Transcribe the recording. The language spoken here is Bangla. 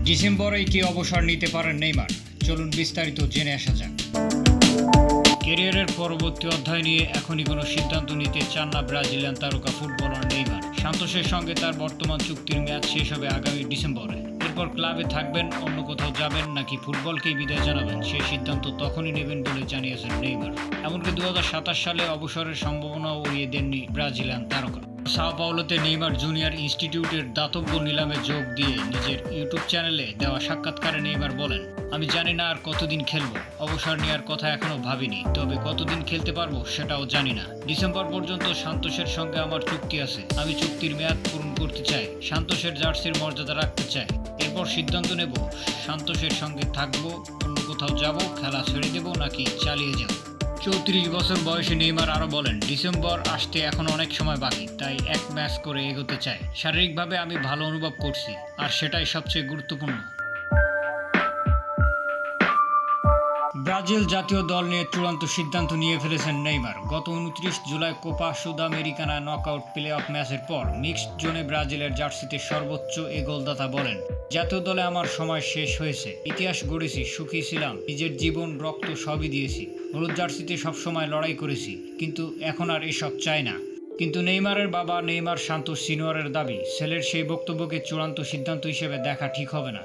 ডিসেম্বরেই কি অবসর নিতে পারেন নেইমার? চলুন বিস্তারিত জেনে আসা যাক। ক্যারিয়ারের পরবর্তী অধ্যায় নিয়ে এখনই কোনো সিদ্ধান্ত নিতে চান না ব্রাজিলিয়ান তারকা ফুটবলার নেইমার। সান্তোসের সঙ্গে তার বর্তমান চুক্তির মেয়াদ শেষ হবে আগামী ডিসেম্বরে। এরপর ক্লাবে থাকবেন, অন্য কোথাও যাবেন নাকি ফুটবলকেই বিদায় জানাবেন, সেই সিদ্ধান্ত তখনই নেবেন বলে জানিয়েছেন নেইমার। এমনকি 2027 সালে অবসরের সম্ভাবনাও উড়িয়ে দেননি ব্রাজিলিয়ান তারকা। সাও পাওলোতে নেইমার জুনিয়র ইনস্টিটিউটের দাতব্য নিলামে যোগ দিয়ে নিজের ইউটিউব চ্যানেলে দেওয়া সাক্ষাৎকারে নেইমার বলেন, আমি জানি না আর কতদিন খেলবো, অবসর নেওয়ার কথা এখনো ভাবিনি, তবে কতদিন খেলতে পারবো সেটাও জানি না। ডিসেম্বর পর্যন্ত সান্তোসের সঙ্গে আমার চুক্তি আছে, আমি চুক্তির মেয়াদ পূরণ করতে চাই, সান্তোসের জার্সির মর্যাদা রাখতে চাই। এরপর সিদ্ধান্ত নেব সান্তোসের সঙ্গে থাকবো, অন্য কোথাও যাব, খেলা ছেড়ে দেবো নাকি চালিয়ে যাব। 34 বছর বয়সী নেইমার আরও বলেন, ডিসেম্বর আসতে এখন অনেক সময় বাকি, তাই এক ম্যাচ করে এগোতে চাই। শারীরিকভাবে আমি ভালো অনুভব করছি, আর সেটাই সবচেয়ে গুরুত্বপূর্ণ। ব্রাজিল জাতীয় দল নিয়ে চূড়ান্ত সিদ্ধান্ত নিয়ে ফেলেছেন নেইমার। গত 29 July Copa Sudamericana knockout play of ম্যাচের পর মিক্সড জোনে ব্রাজিলের জার্সিতে সর্বোচ্চ এ গোলদাতা বলেন, জাতীয় দলে আমার সময় শেষ হয়েছে, ইতিহাস গড়েছি, সুখী ছিলাম, নিজের জীবন রক্ত সবই দিয়েছি, হলুদ জার্সিতে সবসময় লড়াই করেছি, কিন্তু এখন আর এসব চাই না। কিন্তু নেইমারের বাবা নেইমার সান্তোস সিনিয়রের দাবি, ছেলের সেই বক্তব্যকে চূড়ান্ত সিদ্ধান্ত হিসেবে দেখা ঠিক হবে না।